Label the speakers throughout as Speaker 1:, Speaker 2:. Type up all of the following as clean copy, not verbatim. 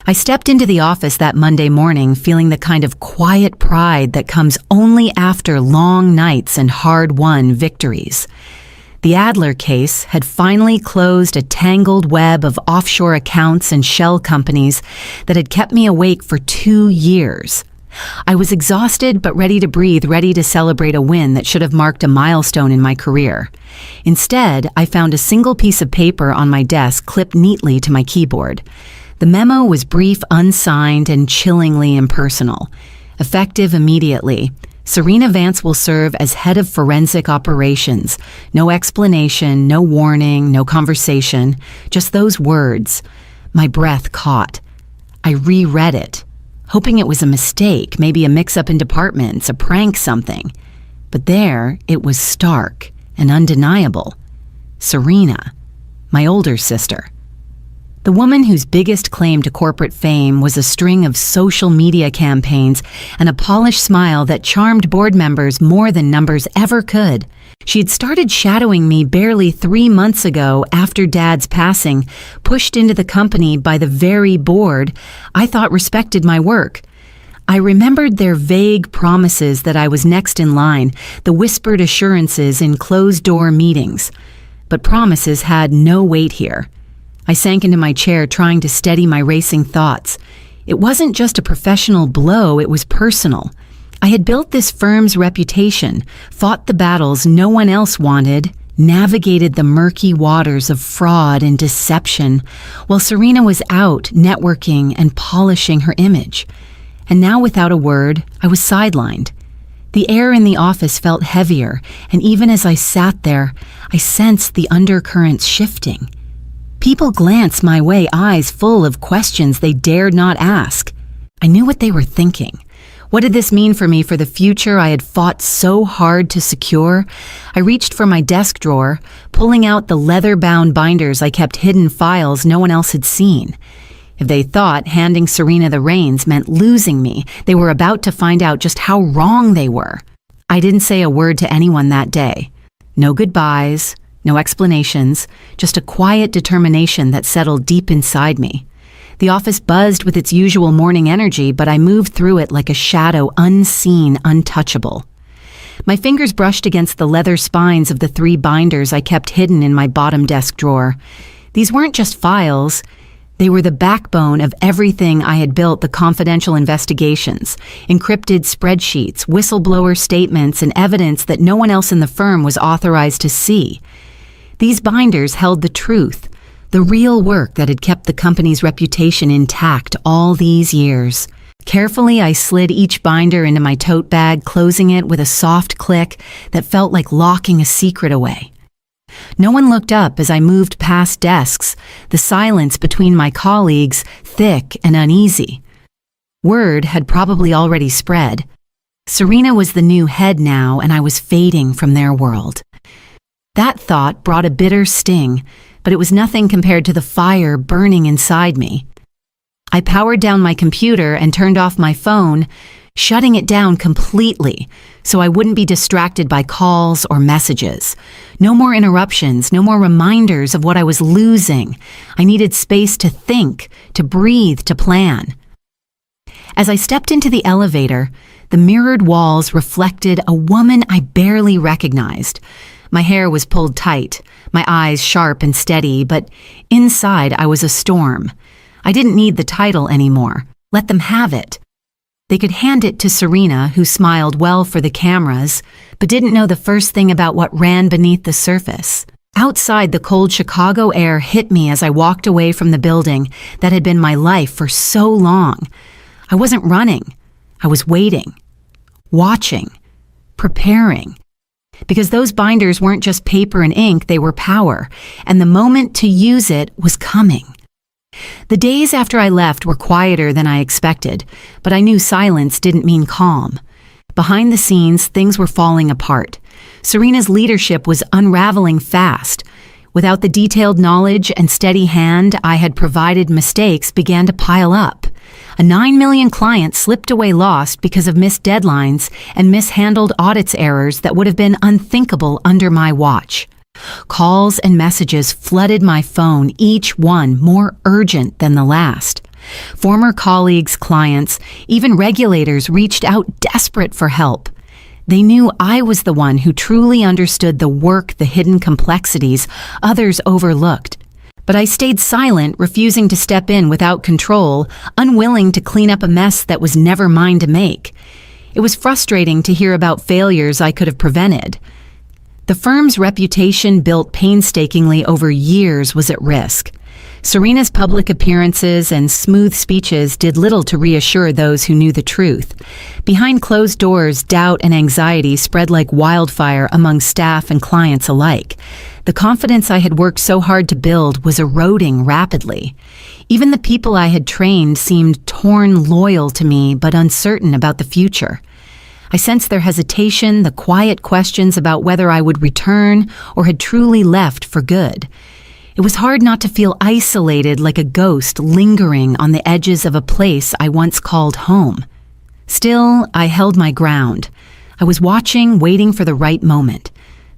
Speaker 1: I stepped into the office that Monday morning feeling the kind of quiet pride that comes only after long nights and hard-won victories. The Adler case had finally closed a tangled web of offshore accounts and shell companies that had kept me awake for 2 years. I was exhausted but ready to breathe, ready to celebrate a win that should have marked a milestone in my career. Instead, I found a single piece of paper on my desk clipped neatly to my keyboard. The memo was brief, unsigned, and chillingly impersonal. Effective immediately, Serena Vance will serve as head of forensic operations. No explanation, no warning, no conversation, just those words. My breath caught. I reread it, hoping it was a mistake, maybe a mix-up in departments, a prank, something. But there, it was stark and undeniable. Serena, my older sister. The woman whose biggest claim to corporate fame was a string of social media campaigns and a polished smile that charmed board members more than numbers ever could. She had started shadowing me barely 3 months ago after Dad's passing, pushed into the company by the very board I thought respected my work. I remembered their vague promises that I was next in line, the whispered assurances in closed-door meetings. But promises had no weight here. I sank into my chair, trying to steady my racing thoughts. It wasn't just a professional blow, it was personal. I had built this firm's reputation, fought the battles no one else wanted, navigated the murky waters of fraud and deception, while Serena was out networking and polishing her image. And now, without a word, I was sidelined. The air in the office felt heavier, and even as I sat there, I sensed the undercurrents shifting. People glanced my way, eyes full of questions they dared not ask. I knew what they were thinking. What did this mean for me, for the future I had fought so hard to secure? I reached for my desk drawer, pulling out the leather-bound binders I kept hidden files no one else had seen. If they thought handing Serena the reins meant losing me, they were about to find out just how wrong they were. I didn't say a word to anyone that day. No goodbyes. No explanations, just a quiet determination that settled deep inside me. The office buzzed with its usual morning energy, but I moved through it like a shadow, unseen, untouchable. My fingers brushed against the leather spines of the 3 binders I kept hidden in my bottom desk drawer. These weren't just files. They were the backbone of everything I had built, the confidential investigations, encrypted spreadsheets, whistleblower statements, and evidence that no one else in the firm was authorized to see. These binders held the truth, the real work that had kept the company's reputation intact all these years. Carefully, I slid each binder into my tote bag, closing it with a soft click that felt like locking a secret away. No one looked up as I moved past desks, the silence between my colleagues thick and uneasy. Word had probably already spread. Serena was the new head now, and I was fading from their world. That thought brought a bitter sting, but it was nothing compared to the fire burning inside me. I powered down my computer and turned off my phone, shutting it down completely so I wouldn't be distracted by calls or messages. No more interruptions, no more reminders of what I was losing. I needed space to think, to breathe, to plan. As I stepped into the elevator, the mirrored walls reflected a woman I barely recognized. My hair was pulled tight, my eyes sharp and steady, but inside I was a storm. I didn't need the title anymore. Let them have it. They could hand it to Serena, who smiled well for the cameras, but didn't know the first thing about what ran beneath the surface. Outside, the cold Chicago air hit me as I walked away from the building that had been my life for so long. I wasn't running. I was waiting, watching, preparing. Because those binders weren't just paper and ink, they were power, and the moment to use it was coming. The days after I left were quieter than I expected, but I knew silence didn't mean calm. Behind the scenes, things were falling apart. Serena's leadership was unraveling fast. Without the detailed knowledge and steady hand I had provided, mistakes began to pile up. A 9 million client slipped away lost because of missed deadlines and mishandled audits errors that would have been unthinkable under my watch. Calls and messages flooded my phone, each one more urgent than the last. Former colleagues, clients, even regulators reached out desperate for help. They knew I was the one who truly understood the work, the hidden complexities others overlooked. But I stayed silent, refusing to step in without control, unwilling to clean up a mess that was never mine to make. It was frustrating to hear about failures I could have prevented. The firm's reputation, built painstakingly over years, was at risk. Serena's public appearances and smooth speeches did little to reassure those who knew the truth. Behind closed doors, doubt and anxiety spread like wildfire among staff and clients alike. The confidence I had worked so hard to build was eroding rapidly. Even the people I had trained seemed torn loyal to me but uncertain about the future. I sensed their hesitation, the quiet questions about whether I would return or had truly left for good. It was hard not to feel isolated like a ghost lingering on the edges of a place I once called home. Still, I held my ground. I was watching, waiting for the right moment.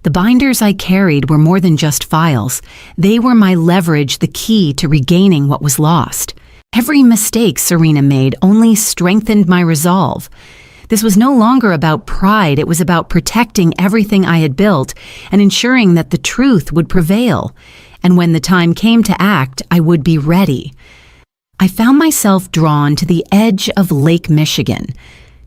Speaker 1: The binders I carried were more than just files. They were my leverage, the key to regaining what was lost. Every mistake Serena made only strengthened my resolve. This was no longer about pride, it was about protecting everything I had built and ensuring that the truth would prevail. And when the time came to act, I would be ready. I found myself drawn to the edge of Lake Michigan,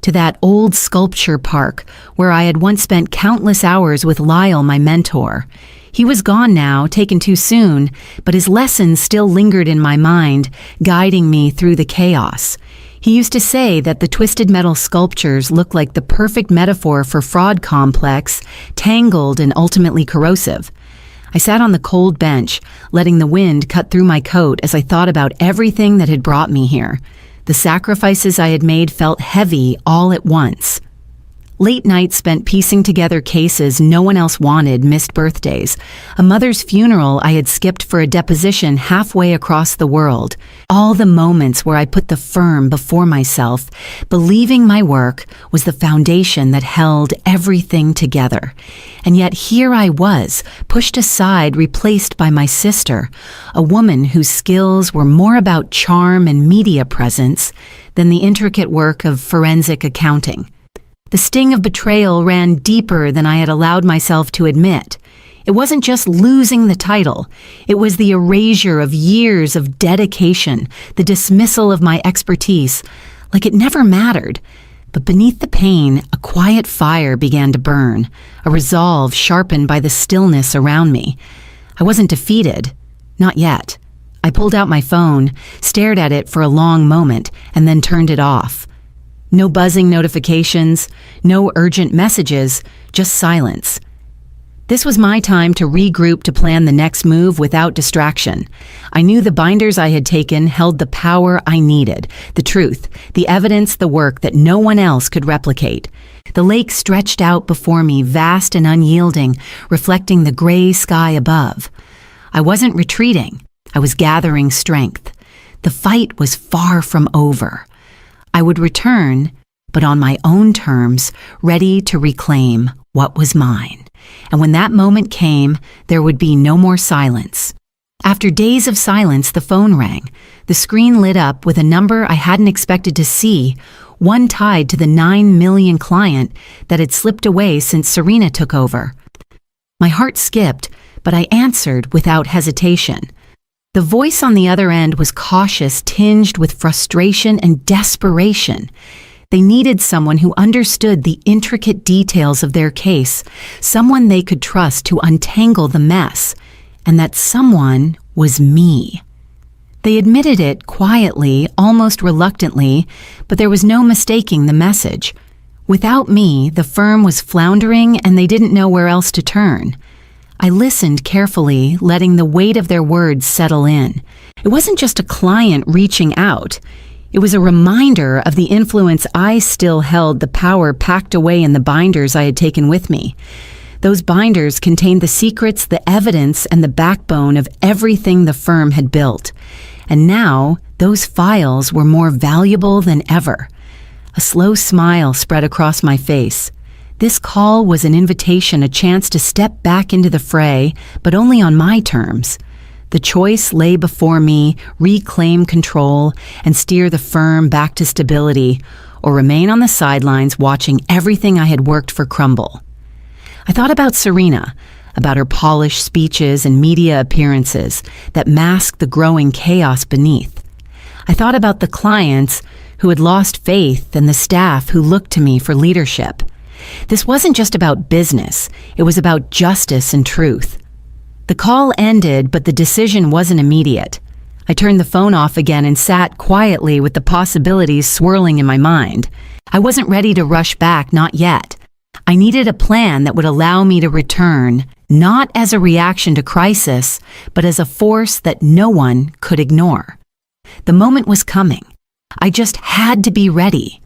Speaker 1: to that old sculpture park where I had once spent countless hours with Lyle, my mentor. He was gone now, taken too soon, but his lessons still lingered in my mind, guiding me through the chaos. He used to say that the twisted metal sculptures looked like the perfect metaphor for fraud complex, tangled and ultimately corrosive. I sat on the cold bench, letting the wind cut through my coat as I thought about everything that had brought me here. The sacrifices I had made felt heavy all at once. Late nights spent piecing together cases no one else wanted, missed birthdays, a mother's funeral I had skipped for a deposition halfway across the world. All the moments where I put the firm before myself, believing my work was the foundation that held everything together. And yet here I was, pushed aside, replaced by my sister, a woman whose skills were more about charm and media presence than the intricate work of forensic accounting. The sting of betrayal ran deeper than I had allowed myself to admit. It wasn't just losing the title. It was the erasure of years of dedication, the dismissal of my expertise, like it never mattered. But beneath the pain, a quiet fire began to burn, a resolve sharpened by the stillness around me. I wasn't defeated. Not yet. I pulled out my phone, stared at it for a long moment, and then turned it off. No buzzing notifications, no urgent messages, just silence. This was my time to regroup, to plan the next move without distraction. I knew the binders I had taken held the power I needed, the truth, the evidence, the work that no one else could replicate. The lake stretched out before me, vast and unyielding, reflecting the gray sky above. I wasn't retreating. I was gathering strength. The fight was far from over. I would return, but on my own terms, ready to reclaim what was mine. And when that moment came, there would be no more silence. After days of silence, the phone rang. The screen lit up with a number I hadn't expected to see, one tied to the 9 million client that had slipped away since Serena took over. My heart skipped, but I answered without hesitation. The voice on the other end was cautious, tinged with frustration and desperation. They needed someone who understood the intricate details of their case, someone they could trust to untangle the mess, and that someone was me. They admitted it quietly, almost reluctantly, but there was no mistaking the message. Without me, the firm was floundering and they didn't know where else to turn. I listened carefully, letting the weight of their words settle in. It wasn't just a client reaching out. It was a reminder of the influence I still held, the power packed away in the binders I had taken with me. Those binders contained the secrets, the evidence, and the backbone of everything the firm had built. And now, those files were more valuable than ever. A slow smile spread across my face. This call was an invitation, a chance to step back into the fray, but only on my terms. The choice lay before me: reclaim control and steer the firm back to stability, or remain on the sidelines watching everything I had worked for crumble. I thought about Serena, about her polished speeches and media appearances that masked the growing chaos beneath. I thought about the clients who had lost faith and the staff who looked to me for leadership. This wasn't just about business, it was about justice and truth. The call ended, but the decision wasn't immediate. I turned the phone off again and sat quietly with the possibilities swirling in my mind. I wasn't ready to rush back, not yet. I needed a plan that would allow me to return, not as a reaction to crisis, but as a force that no one could ignore. The moment was coming. I just had to be ready.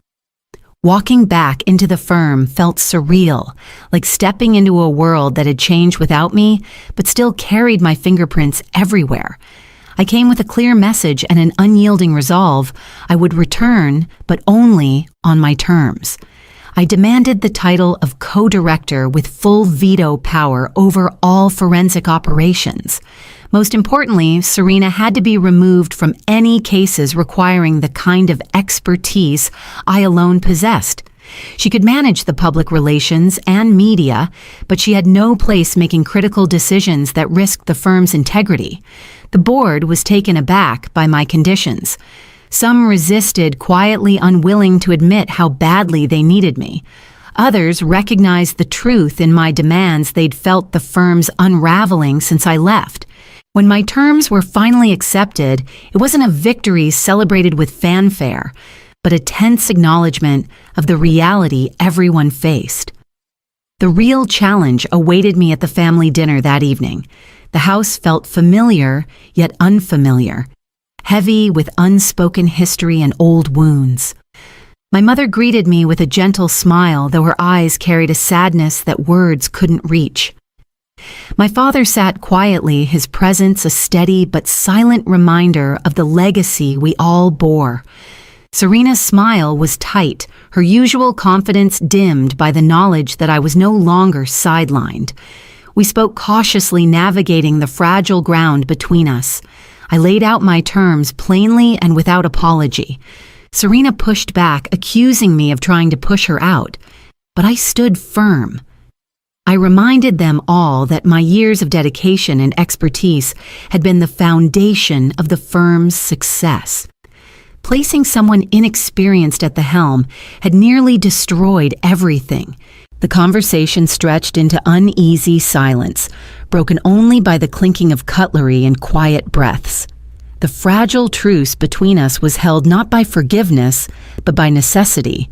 Speaker 1: Walking back into the firm felt surreal, like stepping into a world that had changed without me, but still carried my fingerprints everywhere. I came with a clear message and an unyielding resolve. I would return, but only on my terms. I demanded the title of co-director with full veto power over all forensic operations. Most importantly, Serena had to be removed from any cases requiring the kind of expertise I alone possessed. She could manage the public relations and media, but she had no place making critical decisions that risked the firm's integrity. The board was taken aback by my conditions. Some resisted, quietly unwilling to admit how badly they needed me. Others recognized the truth in my demands. They'd felt the firm's unraveling since I left. When my terms were finally accepted, it wasn't a victory celebrated with fanfare, but a tense acknowledgement of the reality everyone faced. The real challenge awaited me at the family dinner that evening. The house felt familiar, yet unfamiliar, heavy with unspoken history and old wounds. My mother greeted me with a gentle smile, though her eyes carried a sadness that words couldn't reach. My father sat quietly, his presence a steady but silent reminder of the legacy we all bore. Serena's smile was tight, her usual confidence dimmed by the knowledge that I was no longer sidelined. We spoke cautiously, navigating the fragile ground between us. I laid out my terms plainly and without apology. Serena pushed back, accusing me of trying to push her out, but I stood firm. I reminded them all that my years of dedication and expertise had been the foundation of the firm's success. Placing someone inexperienced at the helm had nearly destroyed everything. The conversation stretched into uneasy silence, broken only by the clinking of cutlery and quiet breaths. The fragile truce between us was held not by forgiveness, but by necessity.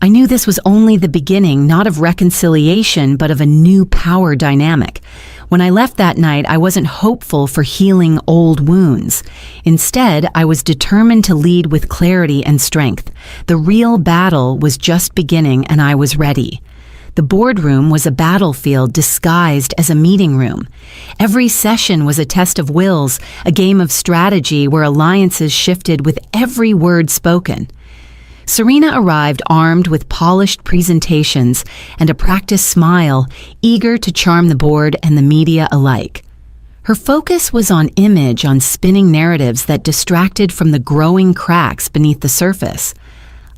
Speaker 1: I knew this was only the beginning, not of reconciliation, but of a new power dynamic. When I left that night, I wasn't hopeful for healing old wounds. Instead, I was determined to lead with clarity and strength. The real battle was just beginning, and I was ready. The boardroom was a battlefield disguised as a meeting room. Every session was a test of wills, a game of strategy where alliances shifted with every word spoken. Serena arrived armed with polished presentations and a practiced smile, eager to charm the board and the media alike. Her focus was on image, on spinning narratives that distracted from the growing cracks beneath the surface.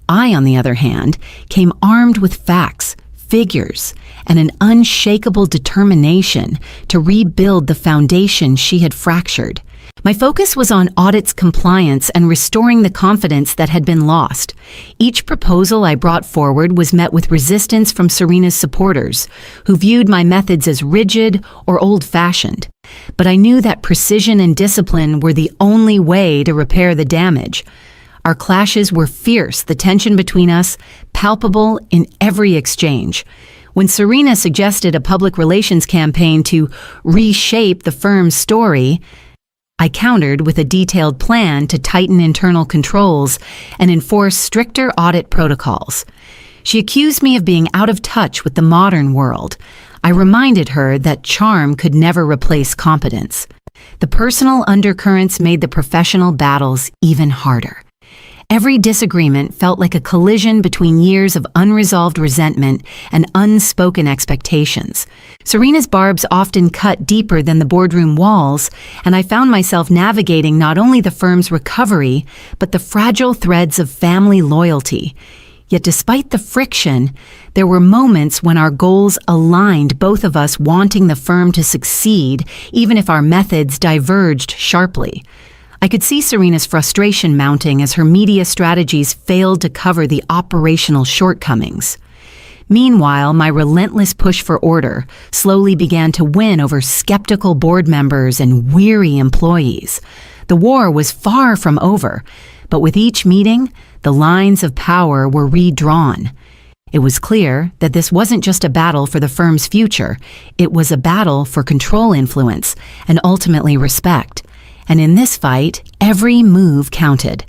Speaker 1: I, on the other hand, came armed with facts, figures, and an unshakable determination to rebuild the foundation she had fractured. My focus was on audits, compliance, and restoring the confidence that had been lost. Each proposal I brought forward was met with resistance from Serena's supporters, who viewed my methods as rigid or old-fashioned. But I knew that precision and discipline were the only way to repair the damage. Our clashes were fierce, the tension between us palpable in every exchange. When Serena suggested a public relations campaign to reshape the firm's story, I countered with a detailed plan to tighten internal controls and enforce stricter audit protocols. She accused me of being out of touch with the modern world. I reminded her that charm could never replace competence. The personal undercurrents made the professional battles even harder. Every disagreement felt like a collision between years of unresolved resentment and unspoken expectations. Serena's barbs often cut deeper than the boardroom walls, and I found myself navigating not only the firm's recovery, but the fragile threads of family loyalty. Yet despite the friction, there were moments when our goals aligned, both of us wanting the firm to succeed, even if our methods diverged sharply. I could see Serena's frustration mounting as her media strategies failed to cover the operational shortcomings. Meanwhile, my relentless push for order slowly began to win over skeptical board members and weary employees. The war was far from over, but with each meeting, the lines of power were redrawn. It was clear that this wasn't just a battle for the firm's future, it was a battle for control, influence, and ultimately respect. And in this fight, every move counted.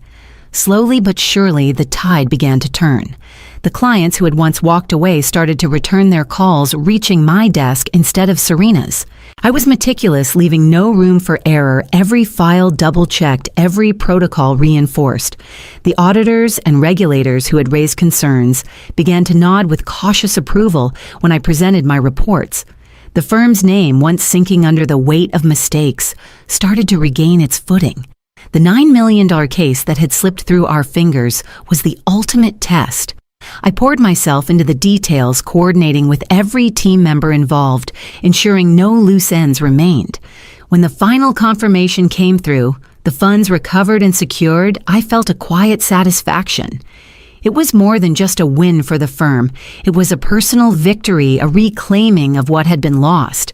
Speaker 1: Slowly but surely, the tide began to turn. The clients who had once walked away started to return their calls, reaching my desk instead of Serena's. I was meticulous, leaving no room for error, every file double-checked, every protocol reinforced. The auditors and regulators who had raised concerns began to nod with cautious approval when I presented my reports. The firm's name, once sinking under the weight of mistakes, started to regain its footing. The $9 million case that had slipped through our fingers was the ultimate test. I poured myself into the details, coordinating with every team member involved, ensuring no loose ends remained. When the final confirmation came through, the funds recovered and secured, I felt a quiet satisfaction. It was more than just a win for the firm. It was a personal victory, a reclaiming of what had been lost.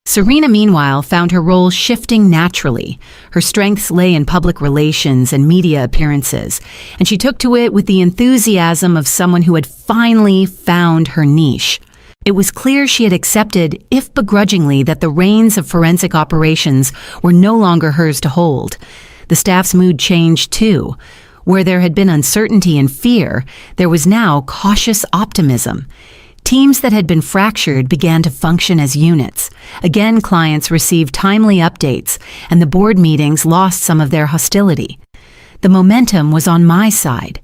Speaker 1: Serena, meanwhile, found her role shifting naturally. Her strengths lay in public relations and media appearances, and she took to it with the enthusiasm of someone who had finally found her niche. It was clear she had accepted, if begrudgingly, that the reins of forensic operations were no longer hers to hold. The staff's mood changed, too. Where there had been uncertainty and fear, there was now cautious optimism. Teams that had been fractured began to function as units. Again, clients received timely updates, and the board meetings lost some of their hostility. The momentum was on my side.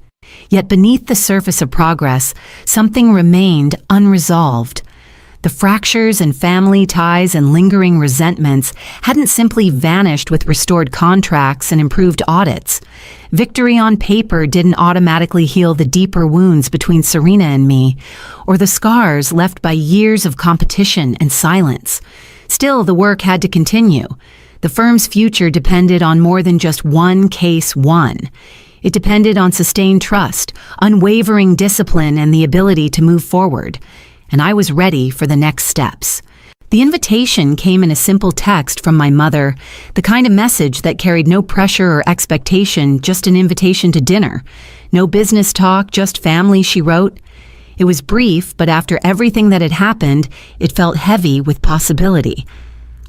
Speaker 1: Yet beneath the surface of progress, something remained unresolved. The fractures in family ties and lingering resentments hadn't simply vanished with restored contracts and improved audits. Victory on paper didn't automatically heal the deeper wounds between Serena and me, or the scars left by years of competition and silence. Still, the work had to continue. The firm's future depended on more than just one case won. It depended on sustained trust, unwavering discipline, and the ability to move forward. And I was ready for the next steps. The invitation came in a simple text from my mother, the kind of message that carried no pressure or expectation, just an invitation to dinner. No business talk, just family, she wrote. It was brief, but after everything that had happened, it felt heavy with possibility.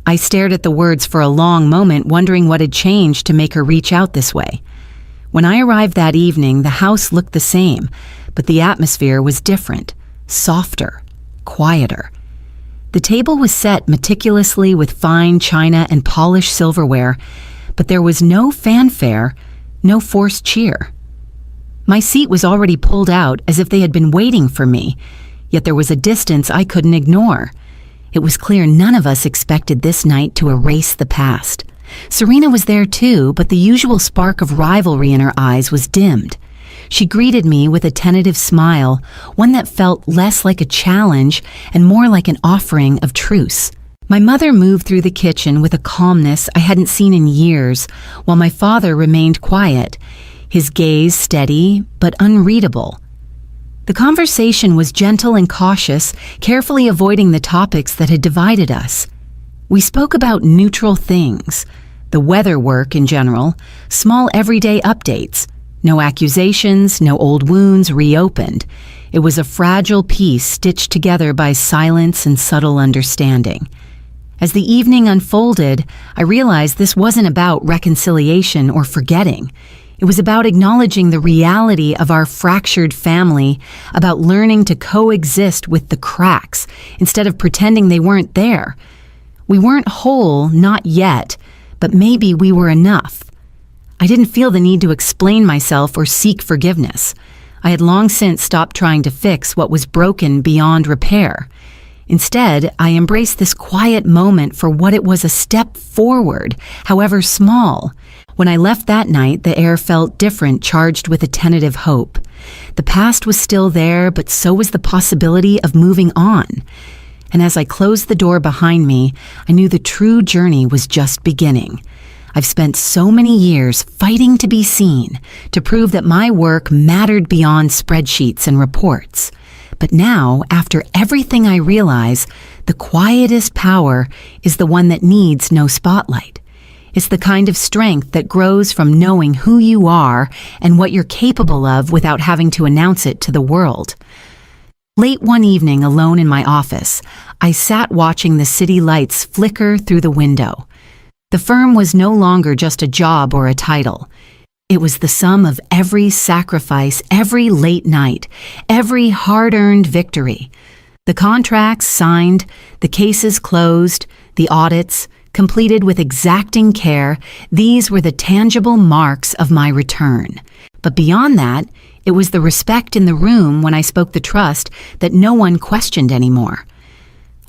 Speaker 1: I stared at the words for a long moment, wondering what had changed to make her reach out this way. When I arrived that evening, the house looked the same, but the atmosphere was different, softer, quieter. The table was set meticulously with fine china and polished silverware, but there was no fanfare, no forced cheer. My seat was already pulled out as if they had been waiting for me, yet there was a distance I couldn't ignore. It was clear none of us expected this night to erase the past. Serena was there too, but the usual spark of rivalry in her eyes was dimmed. She greeted me with a tentative smile, one that felt less like a challenge and more like an offering of truce. My mother moved through the kitchen with a calmness I hadn't seen in years, while my father remained quiet, his gaze steady but unreadable. The conversation was gentle and cautious, carefully avoiding the topics that had divided us. We spoke about neutral things, the weather work in general, small everyday updates. No accusations, no old wounds reopened. It was a fragile piece stitched together by silence and subtle understanding. As the evening unfolded, I realized this wasn't about reconciliation or forgetting. It was about acknowledging the reality of our fractured family, about learning to coexist with the cracks instead of pretending they weren't there. We weren't whole, not yet, but maybe we were enough. I didn't feel the need to explain myself or seek forgiveness. I had long since stopped trying to fix what was broken beyond repair. Instead, I embraced this quiet moment for what it was, a step forward, however small. When I left that night, the air felt different, charged with a tentative hope. The past was still there, but so was the possibility of moving on. And as I closed the door behind me, I knew the true journey was just beginning. I've spent so many years fighting to be seen, to prove that my work mattered beyond spreadsheets and reports. But now, after everything, I realize the quietest power is the one that needs no spotlight. It's the kind of strength that grows from knowing who you are and what you're capable of without having to announce it to the world. Late one evening, alone in my office, I sat watching the city lights flicker through the window. The firm was no longer just a job or a title. It was the sum of every sacrifice, every late night, every hard-earned victory. The contracts signed, the cases closed, the audits completed with exacting care, these were the tangible marks of my return. But beyond that, it was the respect in the room when I spoke the trust that no one questioned anymore.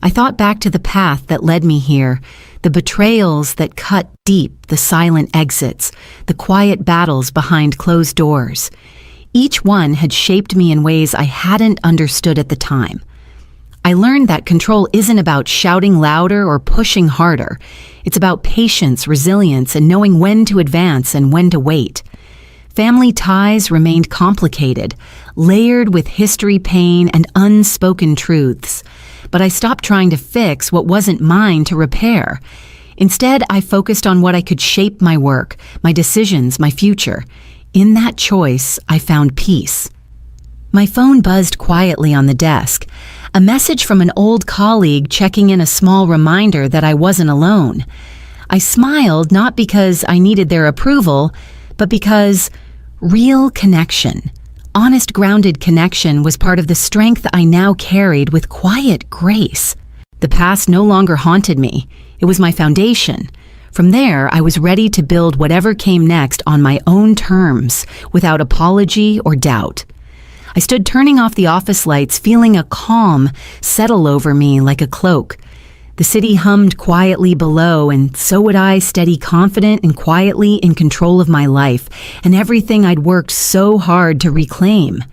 Speaker 1: I thought back to the path that led me here, the betrayals that cut deep, the silent exits, the quiet battles behind closed doors. Each one had shaped me in ways I hadn't understood at the time. I learned that control isn't about shouting louder or pushing harder. It's about patience, resilience, and knowing when to advance and when to wait. Family ties remained complicated, layered with history, pain, and unspoken truths. But I stopped trying to fix what wasn't mine to repair. Instead, I focused on what I could shape: my work, my decisions, my future. In that choice, I found peace. My phone buzzed quietly on the desk, a message from an old colleague checking in, a small reminder that I wasn't alone. I smiled, not because I needed their approval, but because real connection, honest, grounded connection, was part of the strength I now carried with quiet grace. The past no longer haunted me. It was my foundation. From there, I was ready to build whatever came next on my own terms, without apology or doubt. I stood turning off the office lights, feeling a calm settle over me like a cloak. The city hummed quietly below, and so would I, steady, confident, and quietly in control of my life, and everything I'd worked so hard to reclaim.